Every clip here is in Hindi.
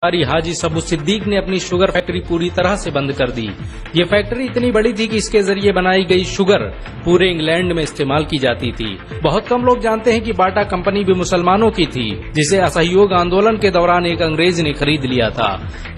हाजी सबू सिद्दीक ने अपनी शुगर फैक्ट्री पूरी तरह से बंद कर दी। ये फैक्ट्री इतनी बड़ी थी कि इसके जरिए बनाई गई शुगर पूरे इंग्लैंड में इस्तेमाल की जाती थी। बहुत कम लोग जानते हैं कि बाटा कंपनी भी मुसलमानों की थी, जिसे असहयोग आंदोलन के दौरान एक अंग्रेज ने खरीद लिया था।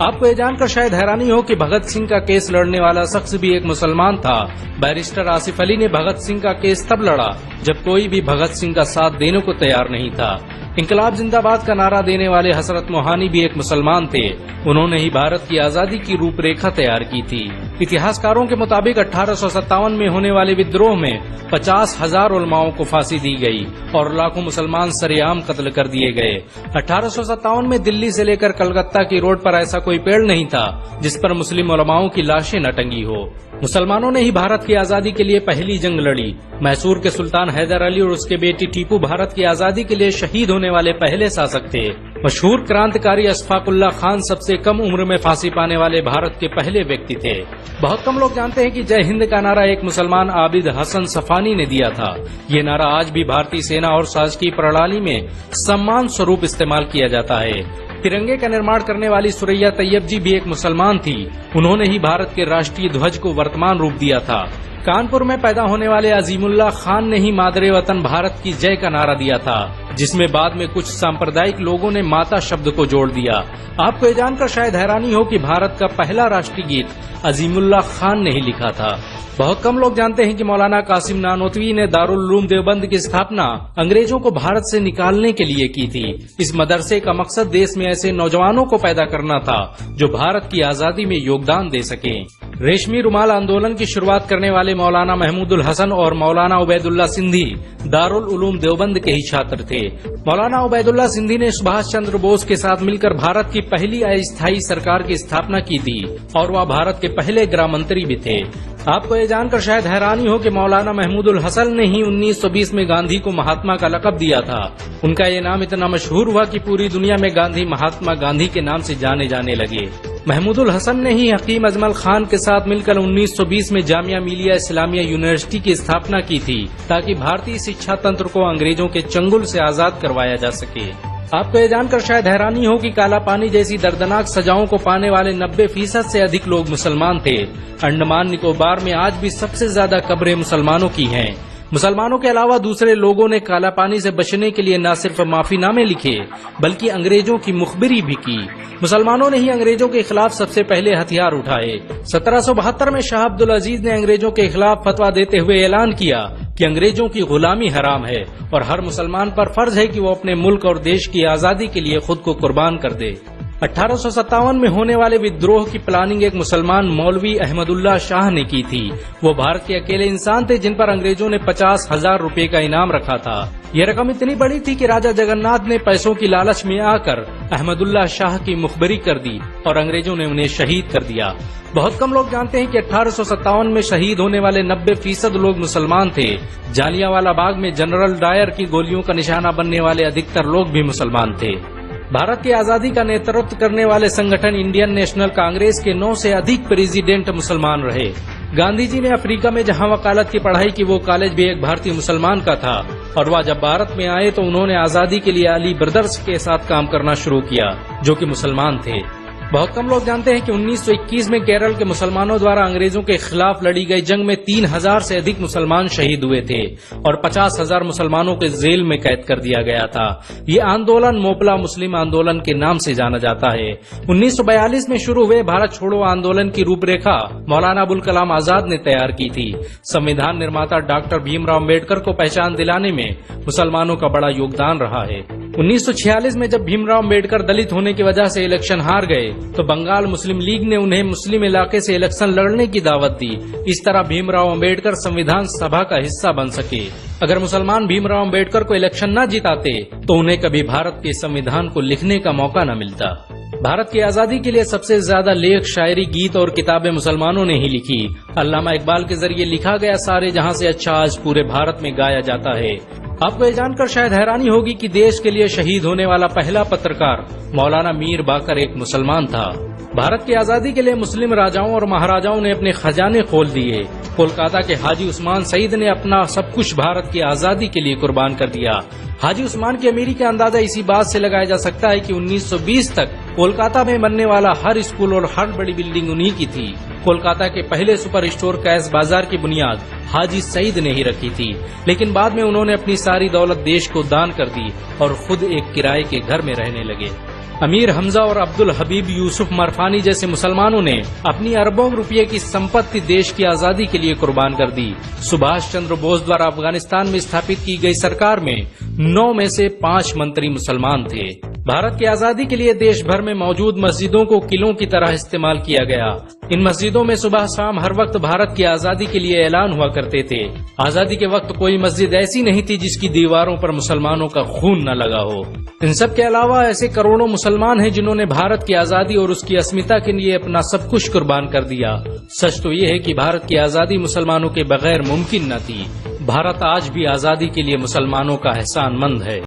आपको ये जानकर शायद हैरानी हो कि भगत सिंह का केस लड़ने वाला शख्स भी एक मुसलमान था। बैरिस्टर आसिफ अली ने भगत सिंह का केस तब लड़ा जब कोई भी भगत सिंह का साथ देने को तैयार नहीं था। इंकलाब जिंदाबाद का नारा देने वाले हजरत मोहानी भी एक मुसलमान थे। उन्होंने ही भारत की आजादी की रूपरेखा तैयार की थी। इतिहासकारों के मुताबिक 1857 में होने वाले विद्रोह में 50,000 उलमाओं को फांसी दी गई और लाखों मुसलमान सरेआम कत्ल कर दिए गए। 1857 में दिल्ली से लेकर कलकत्ता की रोड पर ऐसा कोई पेड़ नहीं था जिस पर मुस्लिम उलमाओं की लाशें न टंगी हो। मुसलमानों ने ही भारत की आजादी के लिए पहली जंग लड़ी। मैसूर के सुल्तान हैदर अली और उसके बेटी टीपू भारत की आजादी के लिए शहीद होने वाले पहले शासक थे। मशहूर क्रांतिकारी अशफाकुल्लाह खान सबसे कम उम्र में फांसी पाने वाले भारत के पहले व्यक्ति थे। बहुत कम लोग जानते हैं कि जय हिंद का नारा एक मुसलमान आबिद हसन सफानी ने दिया था। ये नारा आज भी भारतीय सेना और शासकीय प्रणाली में सम्मान स्वरूप इस्तेमाल किया जाता है। तिरंगे का निर्माण करने वाली सुरैया तैयब जी भी एक मुसलमान थी। उन्होंने ही भारत के राष्ट्रीय ध्वज को वर्तमान रूप दिया था। कानपुर में पैदा होने वाले अजीमुल्लाह खान ने ही मादरे वतन भारत की जय का नारा दिया था, जिसमें बाद में कुछ सांप्रदायिक लोगों ने माता शब्द को जोड़ दिया। आपको ये जानकर शायद हैरानी हो कि भारत का पहला राष्ट्रीय गीत अजीमुल्लाह खान ने ही लिखा था। बहुत कम लोग जानते हैं कि मौलाना कासिम नानोतवी ने दारुल उलूम देवबंद की स्थापना अंग्रेजों को भारत से निकालने के लिए की थी। इस मदरसे का मकसद देश में ऐसे नौजवानों को पैदा करना था जो भारत की आजादी में योगदान दे सके। रेशमी रुमाल आंदोलन की शुरुआत करने वाले मौलाना महमूदुल हसन और मौलाना उबैदुल्ला सिंधी दारुल उलूम देवबंद के ही छात्र थे। मौलाना उबैदुल्ला सिंधी ने सुभाष चंद्र बोस के साथ मिलकर भारत की पहली अस्थायी सरकार की स्थापना की थी और वह भारत के पहले गृह मंत्री भी थे। आपको ये जानकर शायद हैरानी हो कि मौलाना महमूदुल हसन ने ही 1920 में गांधी को महात्मा का लक़ब दिया था। उनका ये नाम इतना मशहूर हुआ कि पूरी दुनिया में गांधी महात्मा गांधी के नाम से जाने जाने लगे। महमूदुल हसन ने ही हकीम अजमल खान के साथ मिलकर 1920 में जामिया मिलिया इस्लामिया यूनिवर्सिटी की स्थापना की थी, ताकि भारतीय शिक्षा तंत्र को अंग्रेजों के चंगुल से आजाद करवाया जा सके। आपको ये जानकर शायद हैरानी हो कि काला पानी जैसी दर्दनाक सजाओं को पाने वाले 90% से अधिक लोग मुसलमान थे। अंडमान निकोबार में आज भी सबसे ज्यादा कब्रें मुसलमानों की हैं। मुसलमानों के अलावा दूसरे लोगों ने काला पानी से बचने के लिए न सिर्फ माफीनामे लिखे बल्कि अंग्रेजों की मुखबिरी भी की। मुसलमानों ने ही अंग्रेजों के खिलाफ सबसे पहले हथियार उठाए। 1772 में शाह अब्दुल अजीज ने अंग्रेजों के खिलाफ फतवा देते हुए ऐलान किया कि अंग्रेजों की गुलामी हराम है और हर मुसलमान पर फर्ज है कि वो अपने मुल्क और देश की आजादी के लिए खुद को कुर्बान कर दे। 1857 में होने वाले विद्रोह की प्लानिंग एक मुसलमान मौलवी अहमदुल्ला शाह ने की थी। वो भारत के अकेले इंसान थे जिन पर अंग्रेजों ने 50,000 रुपए का इनाम रखा था। ये रकम इतनी बड़ी थी कि राजा जगन्नाथ ने पैसों की लालच में आकर अहमदुल्ला शाह की मुखबिरी कर दी और अंग्रेजों ने उन्हें शहीद कर दिया। बहुत कम लोग जानते हैं कि 1857 में शहीद होने वाले 90% लोग मुसलमान थे। जालियांवाला बाग में जनरल डायर की गोलियों का निशाना बनने वाले अधिकतर लोग भी मुसलमान थे। भारत की आजादी का नेतृत्व करने वाले संगठन इंडियन नेशनल कांग्रेस के 9 से अधिक प्रेसिडेंट मुसलमान रहे। गांधी जी ने अफ्रीका में जहां वकालत की पढ़ाई की, वो कॉलेज भी एक भारतीय मुसलमान का था और वह जब भारत में आए तो उन्होंने आजादी के लिए अली ब्रदर्स के साथ काम करना शुरू किया, जो कि मुसलमान थे। बहुत कम लोग जानते हैं कि 1921 में केरल के मुसलमानों द्वारा अंग्रेजों के खिलाफ लड़ी गई जंग में 3000 से अधिक मुसलमान शहीद हुए थे और 50,000 मुसलमानों के जेल में कैद कर दिया गया था। ये आंदोलन मोपला मुस्लिम आंदोलन के नाम से जाना जाता है। 1942 में शुरू हुए भारत छोड़ो आंदोलन की रूपरेखा मौलाना अबुल कलाम आजाद ने तैयार की थी। संविधान निर्माता डॉक्टर भीमराव अम्बेडकर को पहचान दिलाने में मुसलमानों का बड़ा योगदान रहा है। 1946 में जब भीमराव अम्बेडकर दलित होने की वजह से इलेक्शन हार गए तो बंगाल मुस्लिम लीग ने उन्हें मुस्लिम इलाके से इलेक्शन लड़ने की दावत दी। इस तरह भीमराव अम्बेडकर संविधान सभा का हिस्सा बन सके। अगर मुसलमान भीमराव अम्बेडकर को इलेक्शन न जिताते तो उन्हें कभी भारत के संविधान को लिखने का मौका न मिलता। भारत की आजादी के लिए सबसे ज्यादा लेख, शायरी, गीत और किताबें मुसलमानों ने ही लिखी। अल्लामा इकबाल के जरिए लिखा गया सारे जहां से अच्छा आज पूरे भारत में गाया जाता है। आपको ये जानकर शायद हैरानी होगी कि देश के लिए शहीद होने वाला पहला पत्रकार मौलाना मीर बाकर एक मुसलमान था। भारत की आजादी के लिए मुस्लिम राजाओं और महाराजाओं ने अपने खजाने खोल दिए। कोलकाता के हाजी उस्मान सईद ने अपना सब कुछ भारत की आजादी के लिए कुर्बान कर दिया। हाजी उस्मान की अमीरी का अंदाजा इसी बात से लगाया जा सकता है कि 1920 तक कोलकाता में बनने वाला हर स्कूल और हर बड़ी बिल्डिंग उन्हीं की थी। कोलकाता के पहले सुपर स्टोर कैश बाजार की बुनियाद हाजी सईद ने ही रखी थी, लेकिन बाद में उन्होंने अपनी सारी दौलत देश को दान कर दी और खुद एक किराए के घर में रहने लगे। अमीर हमजा और अब्दुल हबीब यूसुफ मरफानी जैसे मुसलमानों ने अपनी अरबों रुपये की संपत्ति देश की आजादी के लिए कुर्बान कर दी। सुभाष चंद्र बोस द्वारा अफगानिस्तान में स्थापित की गई सरकार में 9 में से 5 मंत्री मुसलमान थे। भारत की आजादी के लिए देश भर में मौजूद मस्जिदों को किलों की तरह इस्तेमाल किया गया। इन मस्जिदों में सुबह शाम हर वक्त भारत की आजादी के लिए ऐलान हुआ करते थे। आजादी के वक्त कोई मस्जिद ऐसी नहीं थी जिसकी दीवारों पर मुसलमानों का खून न लगा हो। इन सब के अलावा ऐसे करोड़ों मुसलमान हैं जिन्होंने भारत की आजादी और उसकी अस्मिता के लिए अपना सब कुछ कुर्बान कर दिया। सच तो ये है कि भारत की आजादी मुसलमानों के बगैर मुमकिन न थी। भारत आज भी आजादी के लिए मुसलमानों का एहसानमंद है।